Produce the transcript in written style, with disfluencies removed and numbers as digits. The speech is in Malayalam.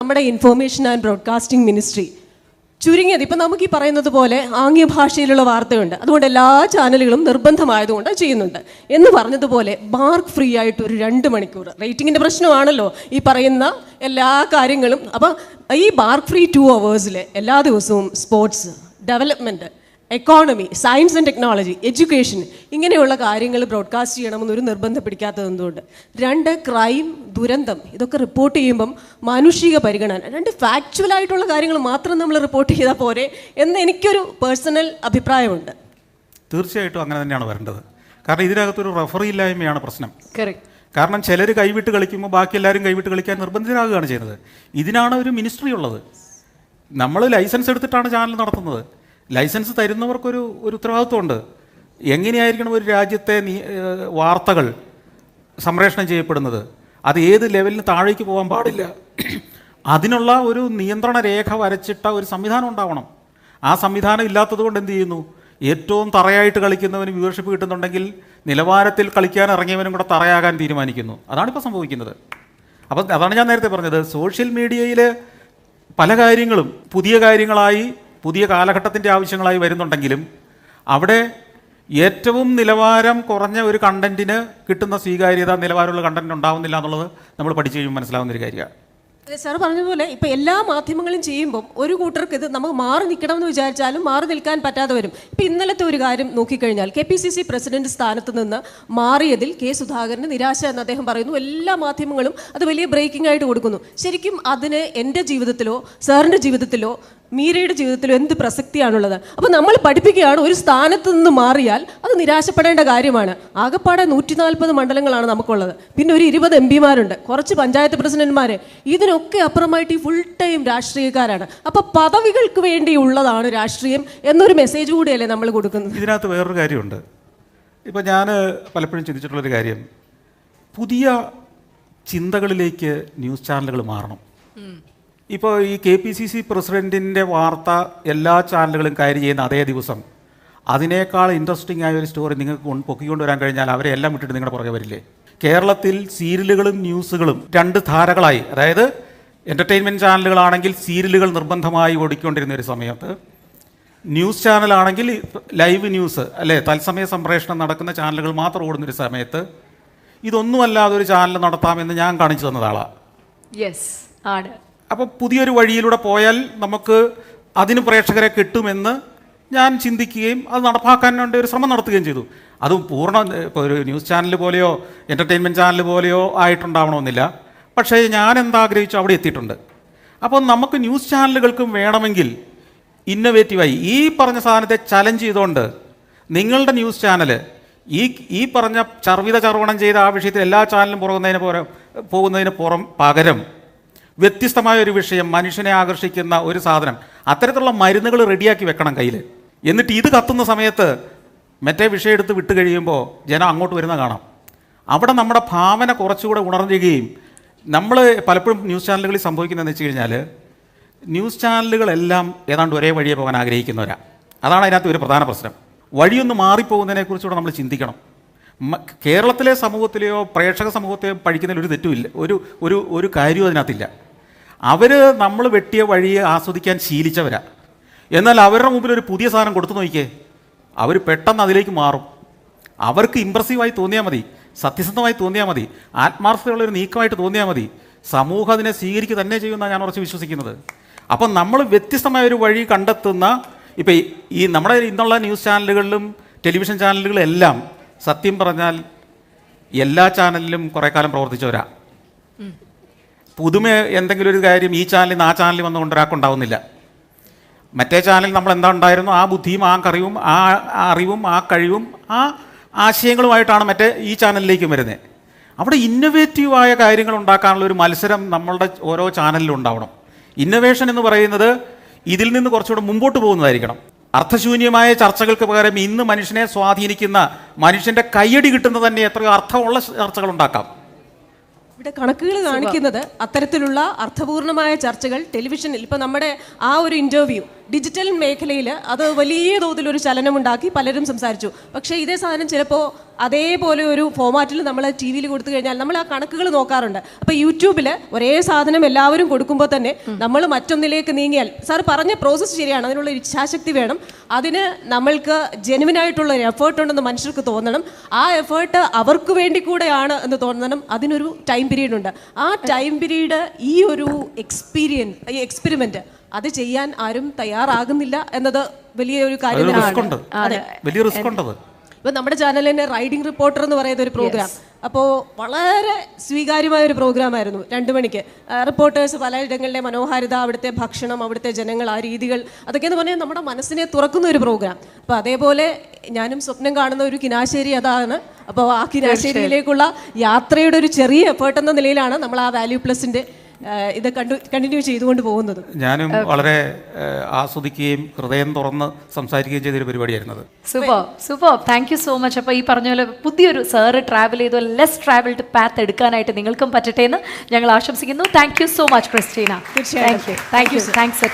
നമ്മുടെ ഇൻഫോർമേഷൻ ആൻഡ് ബ്രോഡ്കാസ്റ്റിംഗ് മിനിസ്ട്രി ചുരുങ്ങിയത് ഇപ്പം നമുക്ക് ഈ പറയുന്നത് പോലെ ആംഗ്യ ഭാഷയിലുള്ള വാർത്തയുണ്ട്, അതുകൊണ്ട് എല്ലാ ചാനലുകളും നിർബന്ധമായതുകൊണ്ട് ചെയ്യുന്നുണ്ട് എന്ന് പറഞ്ഞതുപോലെ മാർക്ക് ഫ്രീ ആയിട്ട് ഒരു 2 മണിക്കൂർ റേറ്റിങ്ങിൻ്റെ പ്രശ്നമാണല്ലോ ഈ പറയുന്ന എല്ലാ കാര്യങ്ങളും. അപ്പോൾ ഈ മാർക്ക് ഫ്രീ 2 hours എല്ലാ ദിവസവും sports, development, economy, science and technology, education ഇങ്ങനെയുള്ള കാര്യങ്ങൾ ബ്രോഡ്കാസ്റ്റ് ചെയ്യണമെന്നൊരു നിർബന്ധം പിടിക്കാത്തത് എന്തുകൊണ്ട്? 2 ക്രൈം, ദുരന്തം ഇതൊക്കെ റിപ്പോർട്ട് ചെയ്യുമ്പം മാനുഷിക പരിഗണന, 2 ഫാക്ച്വലായിട്ടുള്ള കാര്യങ്ങൾ മാത്രം നമ്മൾ റിപ്പോർട്ട് ചെയ്താൽ പോരെ എന്ന് എനിക്കൊരു പേഴ്സണൽ അഭിപ്രായമുണ്ട്. തീർച്ചയായിട്ടും അങ്ങനെ തന്നെയാണ് വരേണ്ടത്. കാരണം ഇതിനകത്തൊരു റഫറി ഇല്ലായ്മയാണ് പ്രശ്നം. കറക്റ്റ്. കാരണം ചിലർ കൈവിട്ട് കളിക്കുമ്പോൾ ബാക്കി എല്ലാവരും കൈവിട്ട് കളിക്കാൻ നിർബന്ധിതരാകുകയാണ് ചെയ്യുന്നത്. ഇതിനാണ് ഒരു മിനിസ്ട്രി ഉള്ളത്. നമ്മൾ ലൈസൻസ് എടുത്തിട്ടാണ് ചാനൽ നടത്തുന്നത്. ലൈസൻസ് തരുന്നവർക്കൊരു ഉത്തരവാദിത്വമുണ്ട്. എങ്ങനെയായിരിക്കണം ഒരു രാജ്യത്തെ വാർത്തകൾ സംപ്രേഷണം ചെയ്യപ്പെടുന്നത്, അത് ഏത് ലെവലിന് താഴേക്ക് പോകാൻ പാടില്ല, അതിനുള്ള ഒരു നിയന്ത്രണ രേഖ വരച്ചിട്ട ഒരു സംവിധാനം ഉണ്ടാവണം. ആ സംവിധാനം ഇല്ലാത്തത് കൊണ്ട് എന്ത് ചെയ്യുന്നു? ഏറ്റവും തറയായിട്ട് കളിക്കുന്നവന് വ്യൂവർഷിപ്പ് കിട്ടുന്നുണ്ടെങ്കിൽ നിലവാരത്തിൽ കളിക്കാൻ ഇറങ്ങിയവനും കൂടെ തറയാകാൻ തീരുമാനിക്കുന്നു. അതാണിപ്പോൾ സംഭവിക്കുന്നത്. അപ്പം അതാണ് ഞാൻ നേരത്തെ പറഞ്ഞത്, സോഷ്യൽ മീഡിയയിൽ പല കാര്യങ്ങളും പുതിയ കാര്യങ്ങളായി പുതിയ കാലഘട്ടത്തിൻ്റെ ആവശ്യങ്ങളായി വരുന്നുണ്ടെങ്കിലും അവിടെ ഏറ്റവും നിലവാരം കുറഞ്ഞ ഒരു കണ്ടൻറ്റിന് കിട്ടുന്ന സ്വീകാര്യത നിലവാരമുള്ള കണ്ടൻറ്റ് ഉണ്ടാവുന്നില്ല എന്നുള്ളത് നമ്മൾ പഠിച്ചു കഴിയുമ്പോൾ മനസ്സിലാവുന്നൊരു കാര്യമാണ്. സാർ പറഞ്ഞതുപോലെ ഇപ്പം എല്ലാ മാധ്യമങ്ങളും ചെയ്യുമ്പം ഒരു കൂട്ടർക്ക് ഇത് നമുക്ക് മാറി നിൽക്കണമെന്ന് വിചാരിച്ചാലും മാറി നിൽക്കാൻ പറ്റാതെ വരും. ഇപ്പം ഇന്നലത്തെ ഒരു കാര്യം നോക്കിക്കഴിഞ്ഞാൽ KPCC പ്രസിഡന്റ് സ്ഥാനത്ത് നിന്ന് മാറിയതിൽ K. സുധാകരന് നിരാശ എന്ന് അദ്ദേഹം പറയുന്നു. എല്ലാ മാധ്യമങ്ങളും അത് വലിയ ബ്രേക്കിംഗ് ആയിട്ട് കൊടുക്കുന്നു. ശരിക്കും അതിന് എൻ്റെ ജീവിതത്തിലോ സാറിൻ്റെ ജീവിതത്തിലോ മീരയുടെ ജീവിതത്തിലോ എന്ത് പ്രസക്തിയാണുള്ളത്? അപ്പോൾ നമ്മൾ പഠിപ്പിക്കുകയാണ്, ഒരു സ്ഥാനത്ത് നിന്ന് മാറിയാൽ അത് നിരാശപ്പെടേണ്ട കാര്യമാണ്. ആകെപ്പാടെ 140 മണ്ഡലങ്ങളാണ് നമുക്കുള്ളത്, പിന്നെ ഒരു 20 MP-മാരുണ്ട്, കുറച്ച് പഞ്ചായത്ത് പ്രസിഡന്റുമാർ, ഇതിനൊക്കെ അപ്പുറമായിട്ട് ഈ ഫുൾ ടൈം രാഷ്ട്രീയക്കാരാണ്. അപ്പോൾ പദവികൾക്ക് വേണ്ടിയുള്ളതാണ് രാഷ്ട്രീയം എന്നൊരു മെസ്സേജ് കൂടിയല്ലേ നമ്മൾ കൊടുക്കുന്നത്. ഇതിനകത്ത് വേറൊരു കാര്യമുണ്ട്. ഇപ്പോൾ ഞാൻ പലപ്പോഴും ചിന്തിച്ചിട്ടുള്ളൊരു കാര്യം, പുതിയ ചിന്തകളിലേക്ക് ന്യൂസ് ചാനലുകൾ മാറണം. ഇപ്പോൾ ഈ KPCC പ്രസിഡൻറ്റിൻ്റെ വാർത്ത എല്ലാ ചാനലുകളും കയറി ചെയ്യുന്ന അതേ ദിവസം അതിനേക്കാൾ ഇൻട്രസ്റ്റിംഗ് ആയ ഒരു സ്റ്റോറി നിങ്ങൾക്ക് പൊക്കിക്കൊണ്ടുവരാൻ കഴിഞ്ഞാൽ അവരെ എല്ലാം വിട്ടിട്ട് നിങ്ങളുടെ പുറകെ വരില്ലേ? കേരളത്തിൽ സീരിയലുകളും ന്യൂസുകളും 2 ധാരകളായി, അതായത് എൻ്റർടൈൻമെൻറ്റ് ചാനലുകളാണെങ്കിൽ സീരിയലുകൾ നിർബന്ധമായി ഓടിക്കൊണ്ടിരുന്ന ഒരു സമയത്ത്, ന്യൂസ് ചാനലാണെങ്കിൽ ലൈവ് ന്യൂസ് അല്ലേ തത്സമയ സംപ്രേഷണം നടക്കുന്ന ചാനലുകൾ മാത്രം ഓടുന്നൊരു സമയത്ത് ഇതൊന്നുമല്ലാതെ ഒരു ചാനൽ നടത്താമെന്ന് ഞാൻ കാണിച്ചു തന്നതാളാണ്. യെസ് ആണ്. അപ്പോൾ പുതിയൊരു വഴിയിലൂടെ പോയാൽ നമുക്ക് അതിന് പ്രേക്ഷകരെ കിട്ടുമെന്ന് ഞാൻ ചിന്തിക്കുകയും അത് നടപ്പാക്കാൻ വേണ്ടി ഒരു ശ്രമം നടത്തുകയും ചെയ്തു. അതും ഇപ്പോൾ ഒരു ന്യൂസ് ചാനൽ പോലെയോ എൻ്റർടൈൻമെൻറ്റ് ചാനൽ പോലെയോ ആയിട്ടുണ്ടാവണമെന്നില്ല. പക്ഷേ ഞാൻ എന്താഗ്രഹിച്ചു അവിടെ എത്തിയിട്ടുണ്ട്. അപ്പോൾ നമുക്ക് ന്യൂസ് ചാനലുകൾക്കും വേണമെങ്കിൽ ഇന്നൊവേറ്റീവായി ഈ പറഞ്ഞ സാധനത്തെ ചലഞ്ച് ചെയ്തുകൊണ്ട് നിങ്ങളുടെ ന്യൂസ് ചാനൽ ഈ പറഞ്ഞ ചർവണം ചെയ്ത ആ വിഷയത്തിൽ എല്ലാ ചാനലും പോകുന്നതിന് പകരം വ്യത്യസ്തമായ ഒരു വിഷയം, മനുഷ്യനെ ആകർഷിക്കുന്ന ഒരു സാധനം, അത്തരത്തിലുള്ള മരുന്നുകൾ റെഡിയാക്കി വെക്കണം കയ്യിൽ. എന്നിട്ട് ഇത് കത്തുന്ന സമയത്ത് മറ്റേ വിഷയം എടുത്ത് വിട്ട് കഴിയുമ്പോൾ ജനം അങ്ങോട്ട് വരുന്ന കാണാം. അവിടെ നമ്മുടെ ഭാവന കുറച്ചുകൂടെ ഉണർന്നുകയും നമ്മൾ പലപ്പോഴും ന്യൂസ് ചാനലുകളിൽ സംഭവിക്കുന്നതെന്ന് വെച്ച് കഴിഞ്ഞാൽ ന്യൂസ് ചാനലുകളെല്ലാം ഏതാണ്ട് ഒരേ വഴിയെ പോകാൻ ആഗ്രഹിക്കുന്നവരാണ്. അതാണ് അതിനകത്ത് ഒരു പ്രധാന പ്രശ്നം. വഴിയൊന്ന് മാറിപ്പോകുന്നതിനെക്കുറിച്ചുകൂടെ നമ്മൾ ചിന്തിക്കണം. കേരളത്തിലെ സമൂഹത്തിലെയോ പ്രേക്ഷക സമൂഹത്തെയോ പഠിക്കുന്നതിൽ ഒരു തെറ്റുമില്ല, ഒരു കാര്യവും അതിനകത്തില്ല. അവർ നമ്മൾ വെട്ടിയ വഴിയെ ആസ്വദിക്കാൻ ശീലിച്ചവരാണ്. എന്നാൽ അവരുടെ മുമ്പിൽ ഒരു പുതിയ സാധനം കൊടുത്തു നോക്കിയേ, അവർ പെട്ടെന്ന് അതിലേക്ക് മാറും. അവർക്ക് ഇമ്പ്രസീവായി തോന്നിയാൽ മതി, സത്യസന്ധമായി തോന്നിയാൽ മതി, ആത്മാർത്ഥതയുള്ളൊരു നീക്കമായിട്ട് തോന്നിയാൽ മതി, സമൂഹം അതിനെ സ്വീകരിക്കുക തന്നെ ചെയ്യുമെന്നാണ് ഞാൻ ഉറച്ച് വിശ്വസിക്കുന്നത്. അപ്പം നമ്മൾ വ്യത്യസ്തമായ ഒരു വഴി കണ്ടെത്തുന്ന, ഇപ്പം ഈ നമ്മുടെ ഇന്നുള്ള ന്യൂസ് ചാനലുകളിലും ടെലിവിഷൻ ചാനലുകളും എല്ലാം സത്യം പറഞ്ഞാൽ എല്ലാ ചാനലിലും കുറേ കാലം പ്രവർത്തിച്ചവരാ. പുതുമ എന്തെങ്കിലും ഒരു കാര്യം ഈ ചാനലിൽ നിന്ന് ആ ചാനലിൽ വന്നുകൊണ്ട് ഒരാൾക്കുണ്ടാവുന്നില്ല. മറ്റേ ചാനലിൽ നമ്മൾ എന്താ ഉണ്ടായിരുന്നു ആ ബുദ്ധിയും ആ അറിവും ആ കഴിവും ആ ആശയങ്ങളുമായിട്ടാണ് ഈ ചാനലിലേക്കും വരുന്നത്. അവിടെ ഇന്നൊവേറ്റീവായ കാര്യങ്ങൾ ഉണ്ടാക്കാനുള്ള ഒരു മത്സരം നമ്മളുടെ ഓരോ ചാനലിലും ഉണ്ടാവണം. ഇന്നൊവേഷൻ എന്ന് പറയുന്നത് ഇതിൽ നിന്ന് കുറച്ചുകൂടെ മുമ്പോട്ട് പോകുന്നതായിരിക്കണം. അർത്ഥശൂന്യമായ ചർച്ചകൾക്ക് പകരം ഇന്ന് മനുഷ്യനെ സ്വാധീനിക്കുന്ന, മനുഷ്യൻ്റെ കയ്യടി കിട്ടുന്ന തന്നെ എത്രയോ അർത്ഥമുള്ള ചർച്ചകൾ ഉണ്ടാക്കാം. ഇവിടെ കണക്കുകൾ കാണിക്കുന്നത് അത്തരത്തിലുള്ള അർത്ഥപൂർണമായ ചർച്ചകൾ ടെലിവിഷനിൽ, ഇപ്പം നമ്മുടെ ആ ഒരു ഇൻ്റർവ്യൂ ഡിജിറ്റൽ മേഖലയിൽ അത് വലിയ തോതിലൊരു ചലനമുണ്ടാക്കി പലരും സംസാരിച്ചു. പക്ഷേ ഇതേ സാധനം ചിലപ്പോൾ അതേപോലെ ഒരു ഫോമാറ്റിൽ നമ്മൾ ടി വിയിൽ കൊടുത്തു കഴിഞ്ഞാൽ നമ്മൾ ആ കണക്കുകൾ നോക്കാറുണ്ട്. അപ്പോൾ യൂട്യൂബിൽ ഒരേ സാധനം എല്ലാവരും കൊടുക്കുമ്പോൾ തന്നെ നമ്മൾ മറ്റൊന്നിലേക്ക് നീങ്ങിയാൽ, സാർ പറഞ്ഞ പ്രോസസ്സ് ശരിയാണ്, അതിനുള്ള ഇച്ഛാശക്തി വേണം, അതിന് നമ്മൾക്ക് ജെനുവിനായിട്ടുള്ള ഒരു എഫേർട്ട് ഉണ്ടെന്ന് മനുഷ്യർക്ക് തോന്നണം, ആ എഫേർട്ട് അവർക്ക് വേണ്ടി കൂടെയാണ് എന്ന് തോന്നണം, അതിനൊരു ടൈം പീരീഡ് ഉണ്ട്. ആ ടൈം പീരീഡ് ഈ ഒരു എക്സ്പെരിമെന്റ് അത് ചെയ്യാൻ ആരും തയ്യാറാകുന്നില്ല എന്നത് വലിയൊരു കാര്യം തന്നെയാണ്. വലിയ റിസ്ക് ഉണ്ട്. ഇപ്പൊ നമ്മുടെ ചാനലിൽ തന്നെ റൈഡിംഗ് റിപ്പോർട്ടർ എന്ന് പറയുന്ന ഒരു പ്രോഗ്രാം, അപ്പോൾ വളരെ സ്വീകാര്യമായ ഒരു പ്രോഗ്രാമായിരുന്നു. 2 മണിക്ക് റിപ്പോർട്ടേഴ്സ് പലയിടങ്ങളിലെ മനോഹാരിത, അവിടുത്തെ ഭക്ഷണം, അവിടുത്തെ ജനങ്ങൾ, ആ രീതികൾ, അതൊക്കെയെന്ന് പറഞ്ഞാൽ നമ്മുടെ മനസ്സിനെ തുറക്കുന്ന ഒരു പ്രോഗ്രാം. അപ്പോൾ അതേപോലെ ഞാനും സ്വപ്നം കാണുന്ന ഒരു കിനാശ്ശേരി അതാണ്. അപ്പോൾ ആ കിനാശ്ശേരിയിലേക്കുള്ള യാത്രയുടെ ഒരു ചെറിയ എഫേർട്ട് എന്ന നിലയിലാണ് നമ്മൾ ആ വാല്യൂ പ്ലസിൻ്റെ ഇത് കണ്ടിന്യൂ ചെയ്തുകൊണ്ട് പോകുന്നത്. ഞാനും വളരെ ആസ്വദിക്കുകയും ഹൃദയം തുറന്ന് സംസാരിക്കുകയും ചെയ്തൊരു പരിപാടിയായിരുന്നത്. Super thank you so much. അപ്പോൾ ഈ പറഞ്ഞ പോലെ പുതിയൊരു സാറ് ട്രാവൽ ചെയ്തു ലെസ് ട്രാവൽഡ് പാത്ത് എടുക്കാനായിട്ട് നിങ്ങൾക്കും പറ്റട്ടെ എന്ന് ഞങ്ങൾ ആശംസിക്കുന്നു. Thank you so much Christina. തീർച്ചയായും. Thank you. താങ്ക്സ്